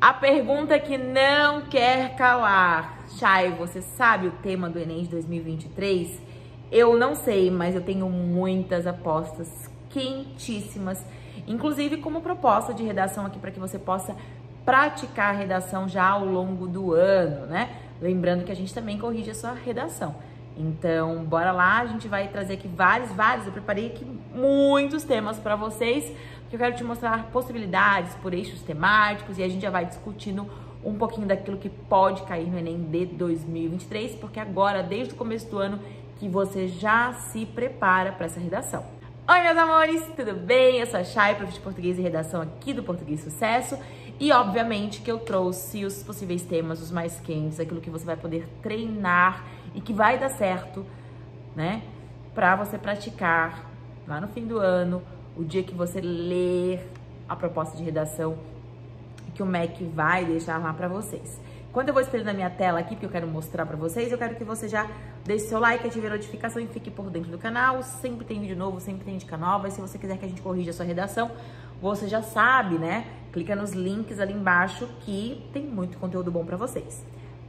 A pergunta que não quer calar. Chay, você sabe o tema do Enem de 2023? Eu não sei, mas eu tenho muitas apostas quentíssimas, inclusive como proposta de redação aqui para que você possa praticar a redação já ao longo do ano, né? Lembrando que a gente também corrige a sua redação. Então, bora lá, a gente vai trazer aqui vários, eu preparei aqui muitos temas para vocês, porque eu quero te mostrar possibilidades por eixos temáticos e a gente já vai discutindo um pouquinho daquilo que pode cair no Enem de 2023, porque agora, desde o começo do ano, que você já se prepara para essa redação. Oi, meus amores, tudo bem? Eu sou a Chay, prof de português e redação aqui do Português Sucesso. E, obviamente, que eu trouxe os possíveis temas, os mais quentes, aquilo que você vai poder treinar e que vai dar certo, né? Pra você praticar lá no fim do ano, o dia que você ler a proposta de redação que o MEC vai deixar lá pra vocês. Quando eu vou espelhando na minha tela aqui, porque eu quero mostrar pra vocês, eu quero que você já deixe seu like, ative a notificação e fique por dentro do canal. Sempre tem vídeo novo, sempre tem dica nova. E se você quiser que a gente corrija a sua redação, você já sabe, né? Clica nos links ali embaixo que tem muito conteúdo bom pra vocês.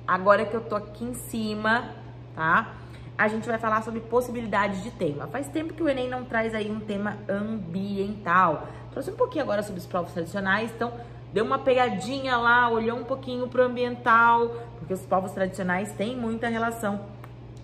Agora que eu tô aqui em cima, tá? A gente vai falar sobre possibilidades de tema. Faz tempo que o Enem não traz aí um tema ambiental. Trouxe um pouquinho agora sobre os povos tradicionais, então deu uma pegadinha lá, olhou um pouquinho pro ambiental, porque os povos tradicionais têm muita relação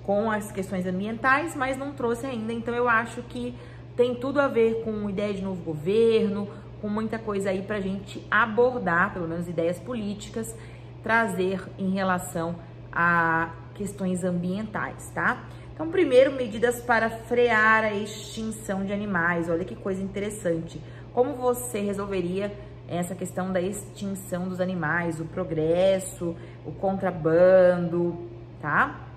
com as questões ambientais, mas não trouxe ainda. Então eu acho que tem tudo a ver com ideia de novo governo, com muita coisa aí pra gente abordar, pelo menos ideias políticas, trazer em relação a questões ambientais, tá? Então, primeiro, medidas para frear a extinção de animais. Olha que coisa interessante. Como você resolveria essa questão da extinção dos animais, o progresso, o contrabando, tá?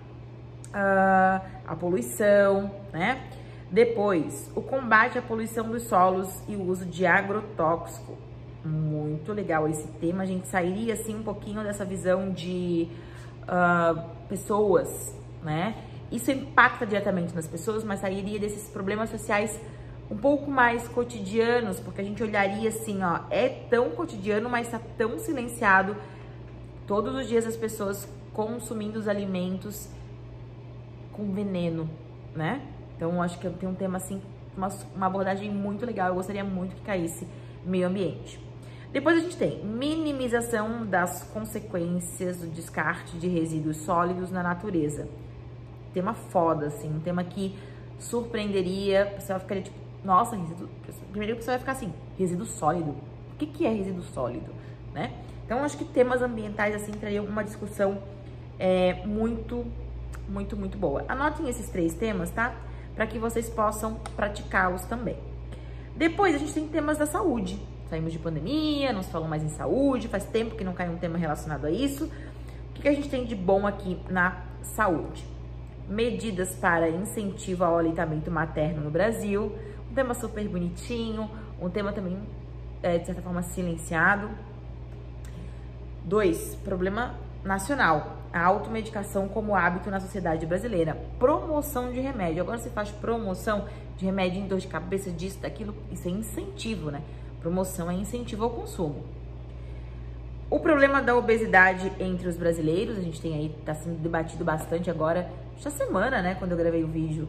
A poluição, né? Depois, o combate à poluição dos solos e o uso de agrotóxico. Muito legal esse tema. A gente sairia, assim, um pouquinho dessa visão de pessoas, né? Isso impacta diretamente nas pessoas, mas sairia desses problemas sociais um pouco mais cotidianos, porque a gente olharia assim, ó, é tão cotidiano, mas tá tão silenciado. Todos os dias as pessoas consumindo os alimentos com veneno, né? Então, acho que tem um tema, assim, uma abordagem muito legal. Eu gostaria muito que caísse meio ambiente. Depois a gente tem minimização das consequências do descarte de resíduos sólidos na natureza. Tema foda, assim, um tema que surpreenderia. Você vai ficar tipo, nossa, resíduo... Primeiro que você vai ficar assim, resíduo sólido. O que é resíduo sólido, né? Então, acho que temas ambientais, assim, trariam uma discussão muito boa. Anotem esses 3 temas, tá? Para que vocês possam praticá-los também. Depois, a gente tem temas da saúde. Saímos de pandemia, não se falam mais em saúde, faz tempo que não cai um tema relacionado a isso. O que a gente tem de bom aqui na saúde? Medidas para incentivo ao aleitamento materno no Brasil. Um tema super bonitinho, um tema também, de certa forma, silenciado. 2, problema nacional. A automedicação como hábito na sociedade brasileira. Promoção de remédio. Agora você faz promoção de remédio em dor de cabeça, disso, daquilo. Isso é incentivo, né? Promoção é incentivo ao consumo. O problema da obesidade entre os brasileiros, a gente tem aí, tá sendo debatido bastante agora, esta semana, né, quando eu gravei o vídeo,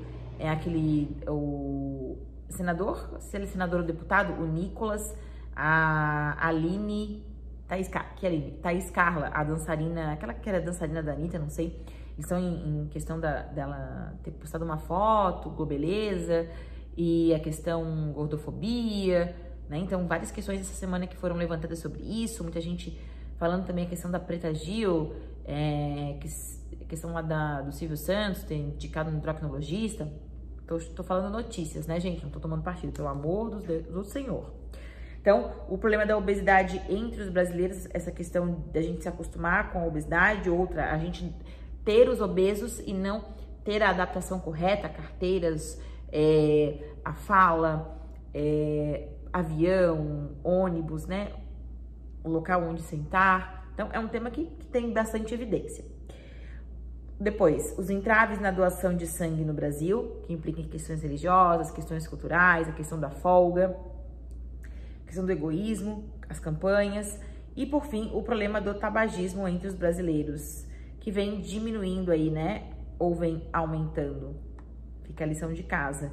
o senador, se ele é senador ou deputado, o Nicolas, a Aline, Thaís Carla, a dançarina, aquela que era dançarina da Anitta, não sei, eles estão em questão dela ter postado uma foto, Globeleza, e a questão gordofobia, né? Então, várias questões essa semana que foram levantadas sobre isso, muita gente falando também a questão da Preta Gil, a questão lá do Silvio Santos, ter indicado um endocrinologista. Tô falando notícias, né, gente? Não tô tomando partido, pelo amor do Senhor. Então, o problema da obesidade entre os brasileiros, essa questão da gente se acostumar com a obesidade, outra, a gente ter os obesos e não ter a adaptação correta, carteiras, a fala, avião, ônibus, né? O local onde sentar. Então, é um tema que tem bastante evidência. Depois, os entraves na doação de sangue no Brasil, que implicam questões religiosas, questões culturais, a questão da folga, a questão do egoísmo, as campanhas E por fim, o problema do tabagismo entre os brasileiros, que vem diminuindo aí, né? Ou vem aumentando. Fica a lição de casa.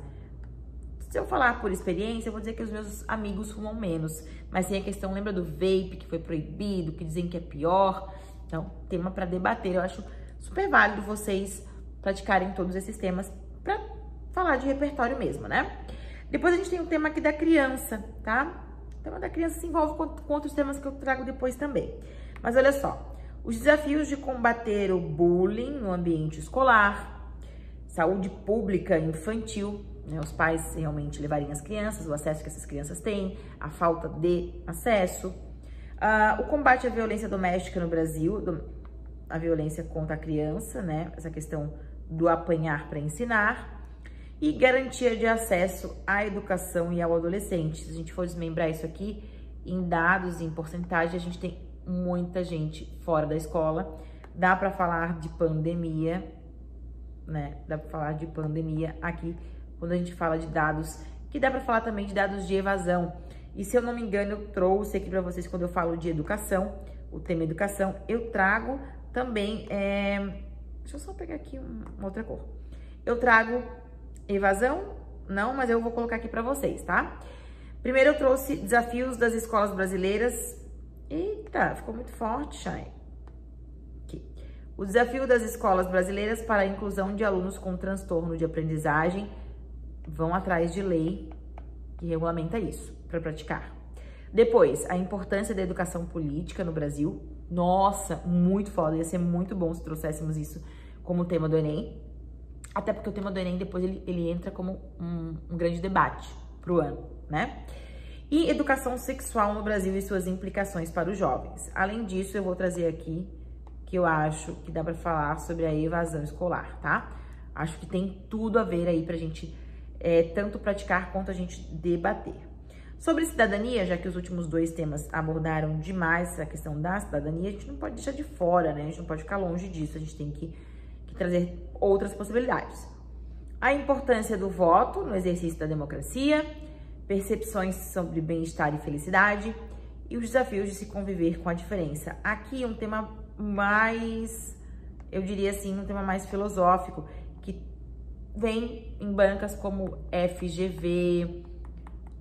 Se eu falar por experiência, eu vou dizer que os meus amigos fumam menos. Mas tem a questão, lembra do vape, que foi proibido, que dizem que é pior? Então, tema para debater. Eu acho super válido vocês praticarem todos esses temas para falar de repertório mesmo, né? Depois a gente tem o tema aqui da criança, tá? O tema da criança se envolve com outros temas que eu trago depois também. Mas olha só, os desafios de combater o bullying no ambiente escolar, saúde pública infantil, né? Os pais realmente levarem as crianças, o acesso que essas crianças têm, a falta de acesso, o combate à violência doméstica no Brasil, a violência contra a criança, né? Essa questão do apanhar para ensinar, e garantia de acesso à educação e ao adolescente. Se a gente for desmembrar isso aqui em dados, em porcentagem, a gente tem muita gente fora da escola. Dá para falar de pandemia, né? Dá para falar de pandemia aqui, quando a gente fala de dados, que dá para falar também de dados de evasão. E se eu não me engano, eu trouxe aqui para vocês, quando eu falo de educação, o tema educação, eu trago também, deixa eu só pegar aqui uma outra cor. Eu trago evasão? Não, mas eu vou colocar aqui para vocês, tá? Primeiro eu trouxe desafios das escolas brasileiras. Eita, ficou muito forte, Chay. Aqui. O desafio das escolas brasileiras para a inclusão de alunos com transtorno de aprendizagem. Vão atrás de lei que regulamenta isso, para praticar. Depois, a importância da educação política no Brasil. Nossa, muito foda, ia ser muito bom se trouxéssemos isso como tema do Enem. Até porque o tema do Enem depois ele entra como um grande debate pro ano, né? E educação sexual no Brasil e suas implicações para os jovens. Além disso, eu vou trazer aqui que eu acho que dá para falar sobre a evasão escolar, tá? Acho que tem tudo a ver aí pra gente tanto praticar quanto a gente debater. Sobre cidadania, já que os últimos dois temas abordaram demais a questão da cidadania, a gente não pode deixar de fora, né? A gente não pode ficar longe disso, a gente tem que trazer outras possibilidades. A importância do voto no exercício da democracia, percepções sobre bem-estar e felicidade e os desafios de se conviver com a diferença. Aqui um tema mais, eu diria assim, um tema mais filosófico, que vem em bancas como FGV,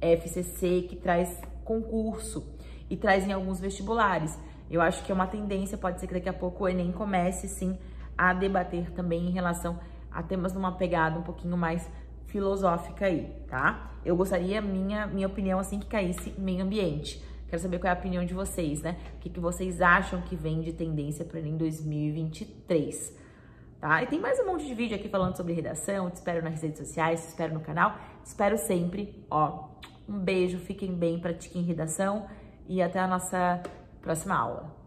FCC, que traz concurso e traz em alguns vestibulares. Eu acho que é uma tendência, pode ser que daqui a pouco o Enem comece, sim, a debater também em relação a temas numa pegada um pouquinho mais filosófica aí, tá? Eu gostaria, minha opinião, assim, que caísse meio ambiente. Quero saber qual é a opinião de vocês, né? O que vocês acham que vem de tendência para o Enem 2023, tá? E tem mais um monte de vídeo aqui falando sobre redação, te espero nas redes sociais, te espero no canal, te espero sempre, ó. Um beijo, fiquem bem, pratiquem redação e até a nossa próxima aula.